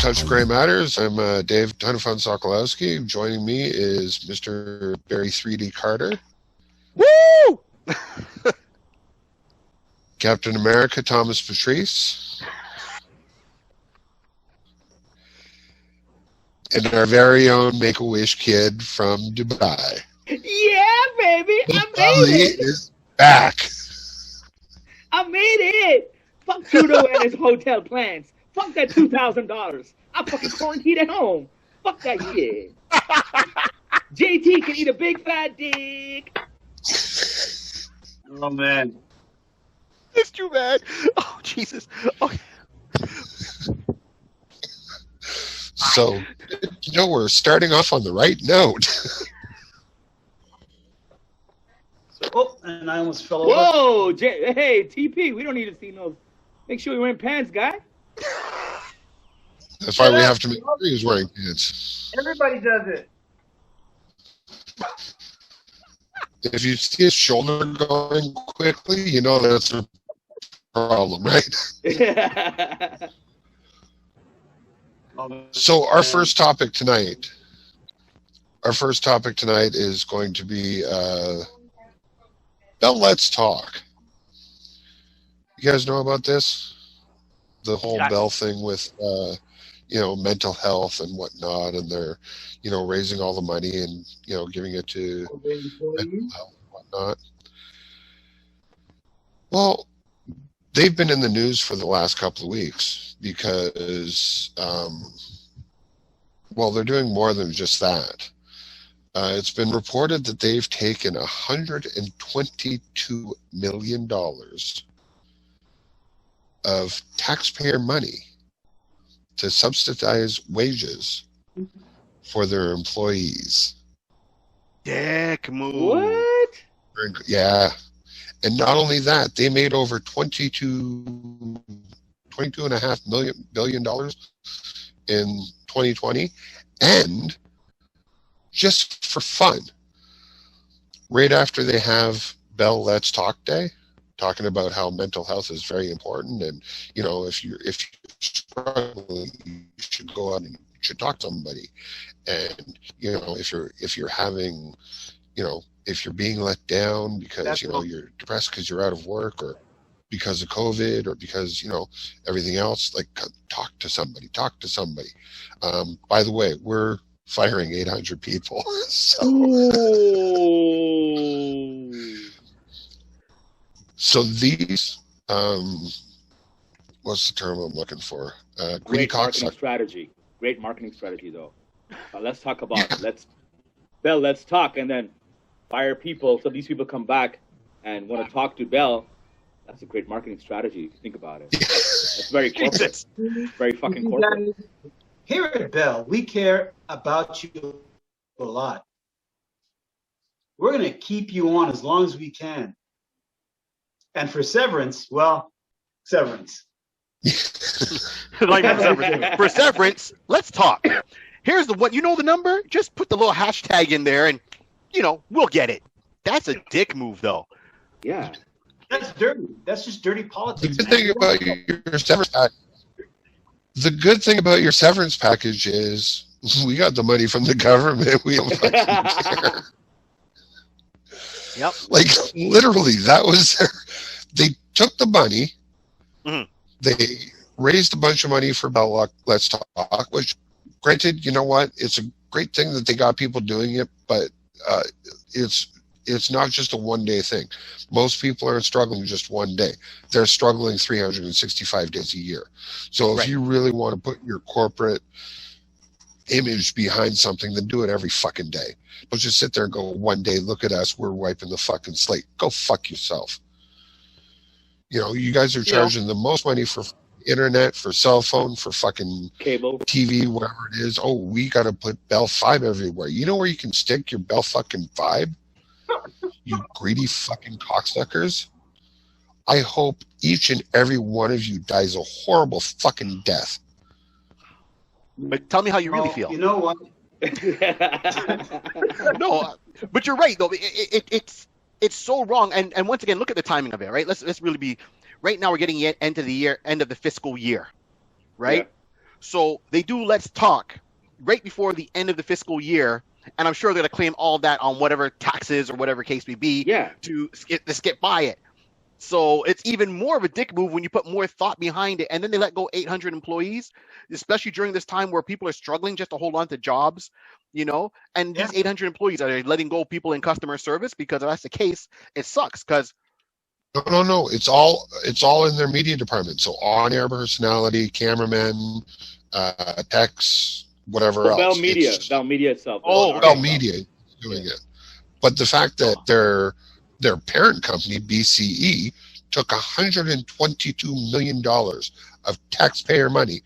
Touch Gray Matters. I'm Dave Tonifon Sokolowski. Joining me is Mr. Barry 3D Carter. Woo! Captain America Thomas Patrice. And our very own Make-A-Wish kid from Dubai. Yeah, baby! I made Ali it! is back! I made it! Fuck Trudeau and his hotel plans. Fuck that $2,000. I fucking quarantined at home. Fuck that shit. JT can eat a big fat dick. Oh, man. It's too bad. Oh, Jesus. Oh. So, we're starting off on the right note. Oh, and I almost fell over. Whoa! Hey, TP, we don't need to see no. Make sure you're wearing pants, guy. That's why we have to make sure he's wearing pants. Everybody does it. If you see his shoulder going quickly, you know that's a problem, right? So our first topic tonight is going to be Bell Let's Talk. You guys know about this? The whole Bell thing with mental health and whatnot, and they're raising all the money and giving it to mental health and whatnot. Well, they've been in the news for the last couple of weeks because they're doing more than just that. It's been reported that they've taken $122 million of taxpayer money to subsidize wages for their employees. Dick move. What? Yeah. And not only that, they made over $22.5 billion in 2020. And just for fun, right after they have Bell Let's Talk Day, talking about how mental health is very important, and if you're struggling, you should go out and you should talk to somebody, and if you're having, if you're being let down because you're depressed because you're out of work or because of COVID or because everything else, like talk to somebody. By the way, we're firing 800 people. So these, what's the term I'm looking for? Great marketing strategy. Great marketing strategy, though. Let's talk about it. Let's talk, and then fire people. So these people come back and want to talk to Bell. That's a great marketing strategy if you think about it. It's very corporate. Very fucking corporate. Here at Bell, we care about you a lot. We're going to keep you on as long as we can. And for severance, severance. For severance, let's talk. Here's the number? Just put the little hashtag in there and, we'll get it. That's a dick move, though. Yeah. That's dirty. That's just dirty politics. The good thing about your severance package, is we got the money from the government. We don't fucking care. Yep. Like, literally, that was they took the money. Mm-hmm. They raised a bunch of money for Bell Let's Talk, which, granted, you know what? It's a great thing that they got people doing it, but it's not just a one-day thing. Most people aren't struggling just one day. They're struggling 365 days a year. So if you really want to put your corporate image behind something, then do it every fucking day. Don't just sit there and go, one day, look at us, we're wiping the fucking slate. Go fuck yourself. You guys are charging the most money for internet, for cell phone, for fucking cable, TV, whatever it is. Oh, we got to put Bell 5 everywhere. You know where you can stick your Bell fucking 5? You greedy fucking cocksuckers. I hope each and every one of you dies a horrible fucking death. But tell me how you really feel. You know what? No, but you're right though. It's so wrong. And once again, look at the timing of it, right? Let's really be. Right now, we're getting the end of the fiscal year, right? So they do Let's Talk right before the end of the fiscal year, and I'm sure they're going to claim all that on whatever taxes or whatever case may be to skip by it. So it's even more of a dick move when you put more thought behind it. And then they let go 800 employees, especially during this time where people are struggling just to hold on to jobs, and these 800 employees are letting go people in customer service, because if that's the case, it sucks. Because no, it's all in their media department. So on-air personality, cameramen, techs, whatever else. Bell Media itself. Bell Media doing it. But the fact that their parent company, BCE, took $122 million of taxpayer money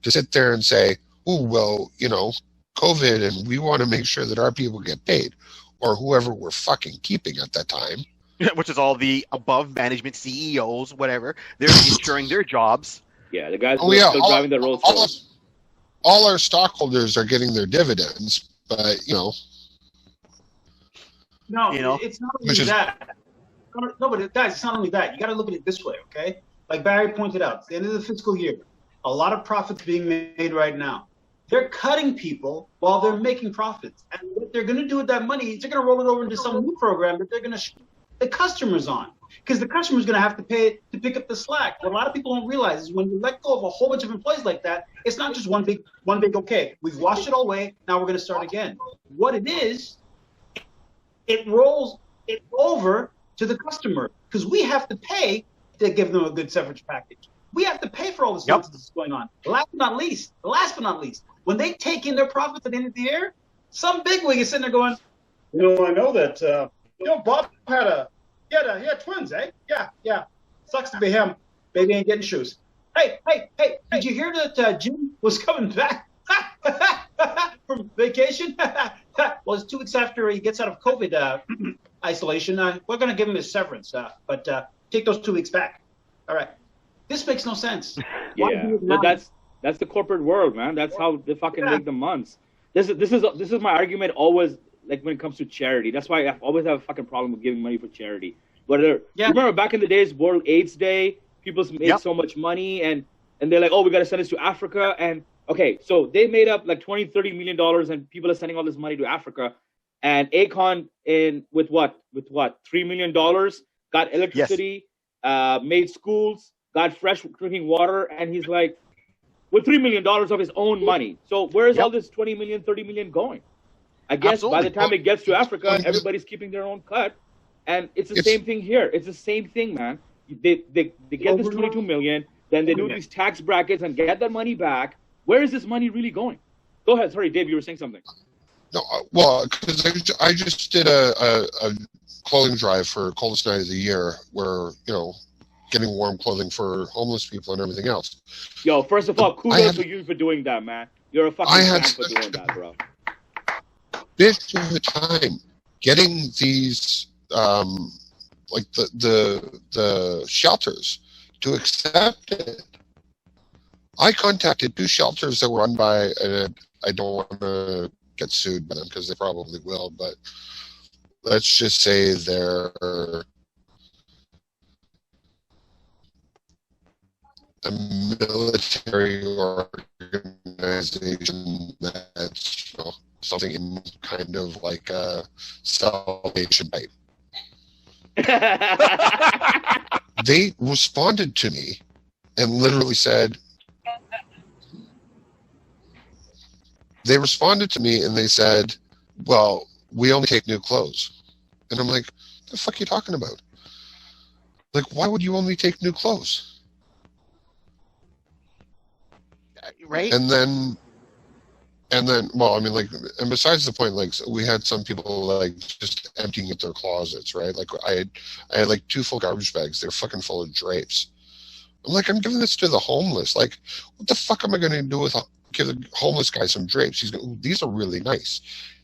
to sit there and say, oh, well, COVID, and we want to make sure that our people get paid, or whoever we're fucking keeping at that time. Which is all the above management CEOs, whatever. They're ensuring their jobs. Yeah, the guys who are still driving the road. All our stockholders are getting their dividends, but, No, it's not only that. No, but guys, it's not only that. You got to look at it this way, okay? Like Barry pointed out, it's the end of the fiscal year. A lot of profits being made right now. They're cutting people while they're making profits. And what they're going to do with that money is they're going to roll it over into some new program that they're going to shoot the customers on. Because the customer's going to have to pay to pick up the slack. What a lot of people don't realize is when you let go of a whole bunch of employees like that, it's not just one big okay. We've washed it all away. Now we're going to start again. What it is, it rolls it over to the customer, because we have to pay to give them a good severance package. We have to pay for all this nonsense that's going on. Last but not least, when they take in their profits at the end of the year, some bigwig is sitting there going, I know that, Bob he had twins, eh? Yeah. Sucks to be him. Baby ain't getting shoes. Hey, did you hear that Jim was coming back from vacation? Well, it's 2 weeks after he gets out of COVID isolation. We're going to give him his severance, but take those 2 weeks back. All right. This makes no sense. But that's the corporate world, man. That's how they fucking make the months. This is my argument always, like when it comes to charity. That's why I always have a fucking problem with giving money for charity. Remember back in the days, World AIDS Day, people made so much money, and they're like, oh, we got to send this to Africa. And okay, so they made up like $20-30 million, and people are sending all this money to Africa. And Akon with what $3 million got electricity, made schools, got fresh drinking water, and he's like, with $3 million of his own money. So where is all this 20 million, 30 million going? I guess by the time it gets to Africa, everybody's keeping their own cut. And it's the same thing here. It's the same thing, man. They get this 22 million, then they do these tax brackets and get that money back. Where is this money really going? Go ahead. Sorry, Dave, you were saying something. No, well, because I just did a clothing drive for coldest night of the year, where getting warm clothing for homeless people and everything else. Yo, first of all, kudos to you for doing that, man. You're a fucking man for doing that, bro. Bitch of the time getting these like the shelters to accept it. I contacted 2 shelters that were run by, and I don't want to get sued by them because they probably will, but let's just say they're a military organization that's something in kind of like a Salvation type. They responded to me and literally said, well, we only take new clothes. And I'm like, what the fuck are you talking about? Like, why would you only take new clothes? Right. And then, well, I mean, like, and besides the point, like, so we had some people like just emptying at their closets, right? Like, I had like 2 full garbage bags. They're fucking full of drapes. I'm like, I'm giving this to the homeless. Like, what the fuck am I going to do with give the homeless guy some drapes? He's going, these are really nice.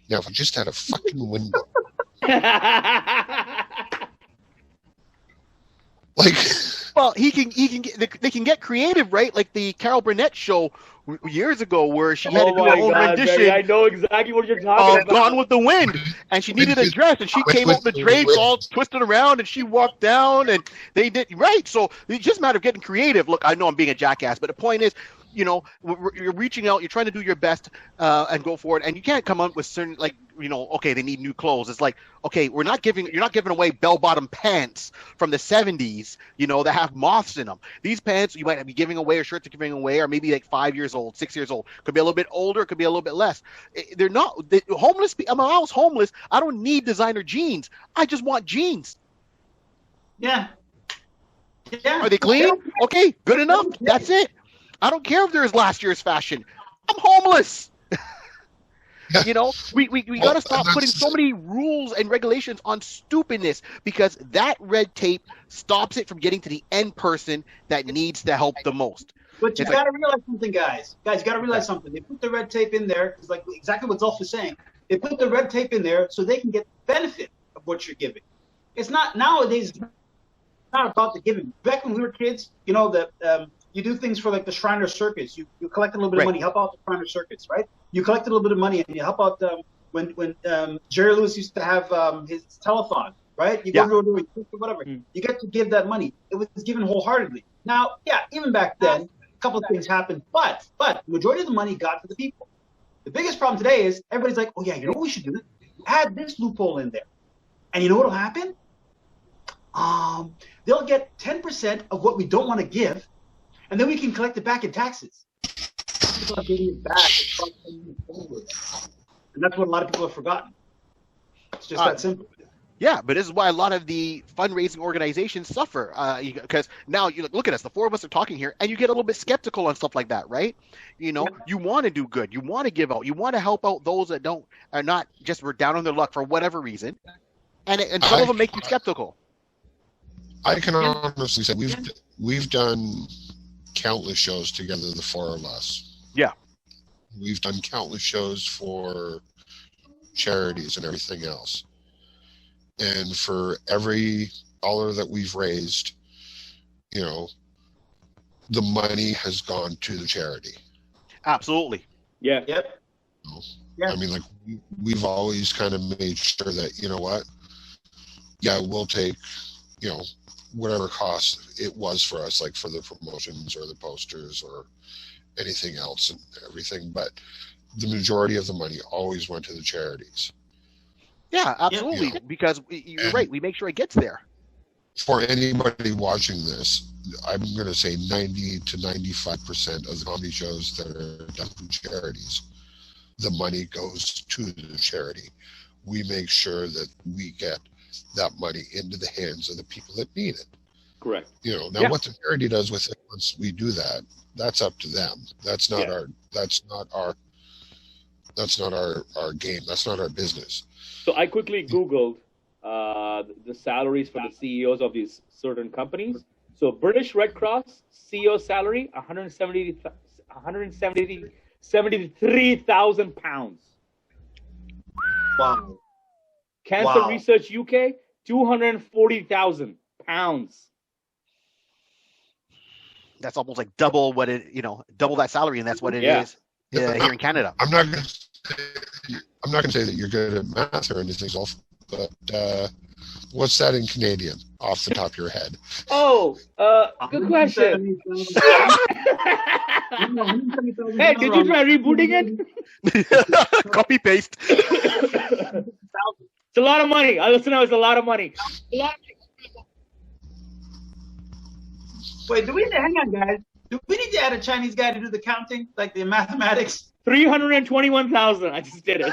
Now, if I just had a fucking window. Like, well, they can get creative, right? Like the Carol Burnett show years ago, where she had to do her own rendition. Barry, I know exactly what you're talking about. Gone with the Wind, and she needed a dress, and she came up with the drapes all twisted around, and she walked down, and they did right. So it's just a matter of getting creative. Look, I know I'm being a jackass, but the point is, you're reaching out, you're trying to do your best and go forward, and you can't come up with certain, like, okay, they need new clothes. It's like, okay, you're not giving away bell-bottom pants from the 70s, that have moths in them. These pants you might be giving away, or shirts you're giving away, are maybe like 5 years old, 6 years old. Could be a little bit older, could be a little bit less. They're not homeless. I mean, when I was homeless, I don't need designer jeans. I just want jeans. Yeah. Are they clean? Okay, good enough. That's it. I don't care if there's last year's fashion. I'm homeless. We got to stop putting so many rules and regulations on stupidness, because that red tape stops it from getting to the end person that needs the help the most. But you got to realize something, guys. Guys, you got to realize something. They put the red tape in there, because like exactly what Xulf is saying. They put the red tape in there so they can get the benefit of what you're giving. It's not nowadays. It's not about the giving. Back when we were kids, you do things for like the Shriner Circus. You collect a little bit of money, help out the Shriner Circus, right? You collect a little bit of money and you help out when Jerry Lewis used to have his telethon, right? You go to whatever. You get to give that money. It was given wholeheartedly. Now, even back then, a couple of things happened, but the majority of the money got to the people. The biggest problem today is everybody's like, oh yeah, you know what we should do? Add this loophole in there. And you know what'll happen? They'll get 10% of what we don't want to give, and then we can collect it back in taxes. It's about getting it back. And that's what a lot of people have forgotten. It's just that simple. Yeah, but this is why a lot of the fundraising organizations suffer. Because now you look at us, the four of us are talking here, and you get a little bit skeptical on stuff like that, right? You want to do good, you want to give out, you want to help out those that are not just were down on their luck for whatever reason, and some of them make you skeptical. I can honestly say we've done countless shows together, the four of us. Yeah. We've done countless shows for charities and everything else. And for every dollar that we've raised, the money has gone to the charity. Absolutely. Yeah. Yep. I mean, like, we've always kind of made sure that, we'll take, whatever cost it was for us, like for the promotions or the posters or anything else and everything. But the majority of the money always went to the charities. Yeah, absolutely. Because you're right. We make sure it gets there. For anybody watching this, I'm going to say 90 to 95% of the comedy shows that are done from charities, the money goes to the charity. We make sure that we get that money into the hands of the people that need it. Correct. What the charity does with it once we do that, that's up to them. That's not our game. That's not our business. So I quickly Googled the salaries for the CEOs of these certain companies. So British Red Cross CEO salary, £173,000. Wow. Cancer Research UK, £240,000. That's almost like double what double that salary, and that's what it is here in Canada. I'm not going to say that you're good at math or anything, Xulf, but what's that in Canadian off the top of your head? Oh, good question. Hey, did you try rebooting it? Copy paste. It's a lot of money. Listen, it's a lot of money. Wait, hang on, guys. Do we need to add a Chinese guy to do the counting, like the mathematics? 321,000. I just did it.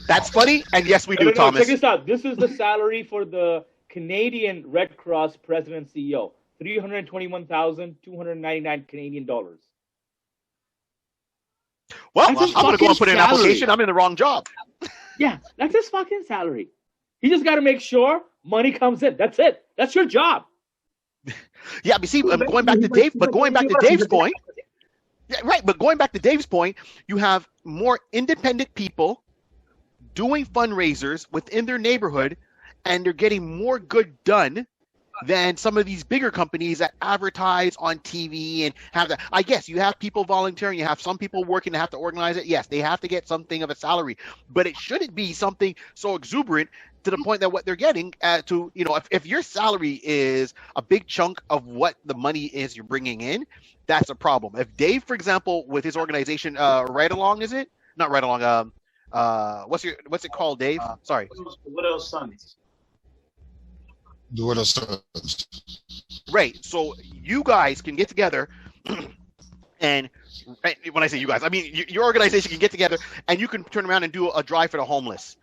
That's funny, and yes, we do, Thomas. Check this out. This is the salary for the Canadian Red Cross President CEO. 321,299 Canadian dollars. Well, I'm going to go and put in an application. I'm in the wrong job. Yeah, that's his fucking salary. He just got to make sure money comes in. That's it. That's your job. Yeah, but see, going back to Dave's point. Yeah, right. But going back to Dave's point, you have more independent people doing fundraisers within their neighborhood, and they're getting more good done than some of these bigger companies that advertise on TV and have that. I guess you have people volunteering, you have some people working to have to organize it. Yes, they have to get something of a salary, but it shouldn't be something so exuberant to the point that what they're getting if your salary is a big chunk of what the money is you're bringing in, that's a problem. If Dave, for example, with his organization, Right Along, is it? Not Right Along. What's it called, Dave? Sorry. Widow's Sons. The Widow's Sons. Right. So you guys can get together, and when I say you guys, I mean your organization can get together, and you can turn around and do a drive for the homeless,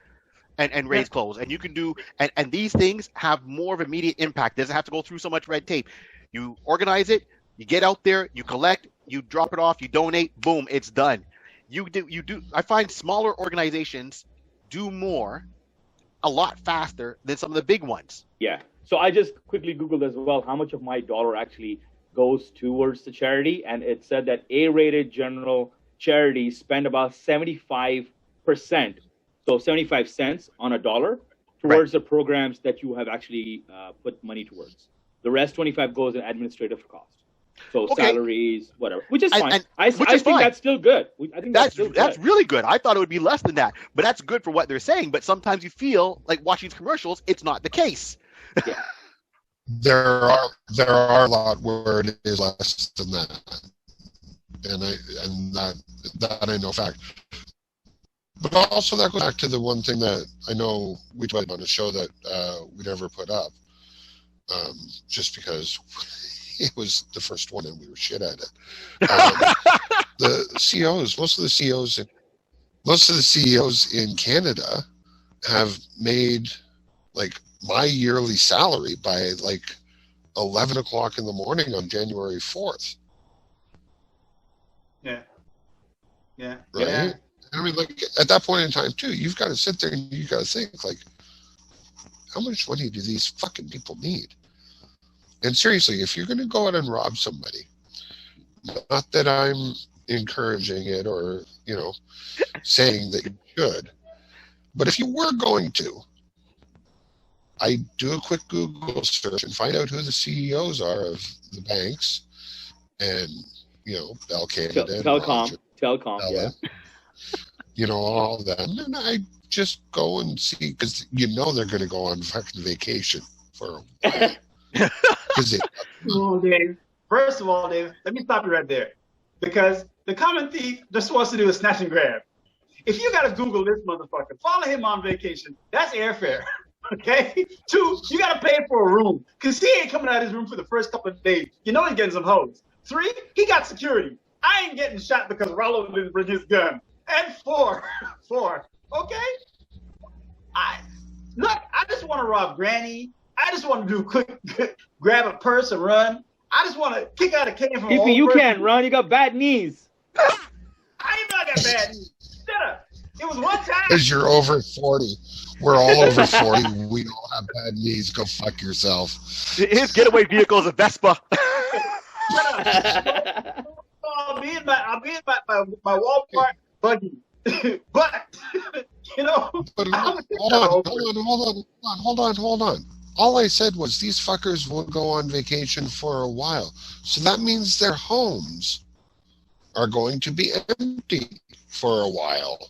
and raise clothes, and you can do and these things have more of immediate impact. Doesn't have to go through so much red tape. You organize it, you get out there, you collect, you drop it off, you donate, boom, it's done. You do. I find smaller organizations do more a lot faster than some of the big ones. Yeah. So I just quickly Googled as well how much of my dollar actually goes towards the charity, and it said that A-rated general charities spend about 75%, so 75 cents on a dollar towards the programs that you have actually put money towards. The rest 25 goes in administrative costs. So salaries, whatever, which is fine. I think that's still good. I think that's really good. I thought it would be less than that, but that's good for what they're saying. But sometimes you feel like watching these commercials, it's not the case. Yeah. There are a lot where it is less than that, and that I know fact. But also that goes back to the one thing that I know we talked about on a show that we never put up, just because it was the first one and we were shit at it. The CEOs, most of the CEOs in Canada have made like my yearly salary by like 11 o'clock in the morning on January 4th. Yeah. Right? Yeah. I mean, like at that point in time too, you've got to sit there and you got to think like, how much money do these fucking people need? And seriously, if you're going to go out and rob somebody, not that I'm encouraging it or, saying that you should, but if you were going to, I do a quick Google search and find out who the CEOs are of the banks and, Bell Canada. Telecom, yeah. All of that. And then I just go and see, because they're going to go on fucking vacation for a while. Dave. First of all, Dave, let me stop you right there. Because the common thief just wants to do a snatch and grab. If you got to Google this motherfucker, follow him on vacation, that's airfare. Okay? 2, you got to pay for a room. Because he ain't coming out of his room for the first couple of days. He's getting some hoes. 3, he got security. I ain't getting shot because Rollo didn't bring his gun. And 4, okay? I just want to rob Granny. I just want to do quick, grab a purse and run. I just want to kick out a can from Fifi, you can't run. You got bad knees. I ain't not got bad knees. Shut up. It was one time. Because you're over 40. We're all over 40. We all have bad knees. Go fuck yourself. His getaway vehicle is a Vespa. Shut up. I'll be in my Walmart buggy. But, But hold on. All I said was these fuckers will go on vacation for a while. So that means their homes are going to be empty for a while.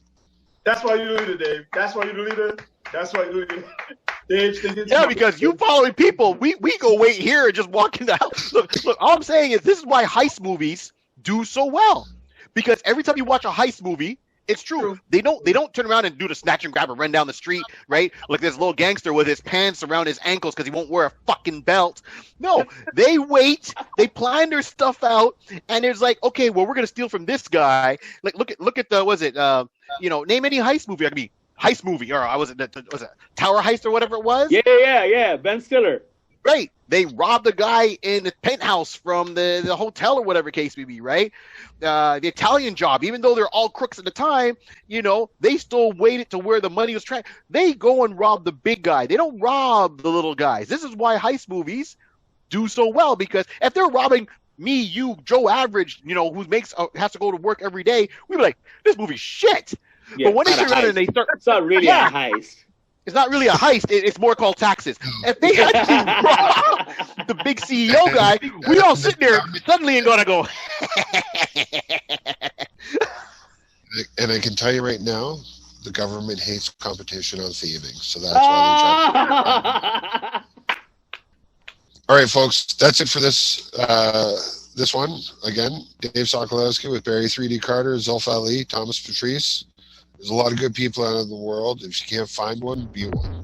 That's why you lead it, Dave. That's why you lead it. That's why you lead it. Yeah, because you following people, we go wait here and just walk in the house. Look, all I'm saying is this is why heist movies do so well. Because every time you watch a heist movie, it's true. They don't turn around and do the snatch and grab and run down the street, right? Like this little gangster with his pants around his ankles because he won't wear a fucking belt. No, they wait, they plan their stuff out, and it's like, okay, well, we're gonna steal from this guy. Like, look at the name any heist movie. I mean, heist movie, or was it Tower Heist or whatever it was? Yeah. Ben Stiller. Right. They robbed the guy in the penthouse from the hotel or whatever case may be, right? The Italian Job, even though they're all crooks at the time, they still waited to where the money was tracked. They go and rob the big guy. They don't rob the little guys. This is why heist movies do so well, because if they're robbing me, you, Joe Average, who has to go to work every day, we'd be like, this movie's shit. Yeah, but when they turn around and they start, it's not really a heist. It's not really a heist. It's more called taxes. If they had to rob the big CEO guy, we all sit there suddenly and gonna go. And I can tell you right now, the government hates competition on thieving, so that's why they try. All right, folks, that's it for this this one. Again, Dave Sokolowski with Barry 3D Carter, Xulf Ali, Thomas Patrice. There's a lot of good people out in the world. If you can't find one, be one.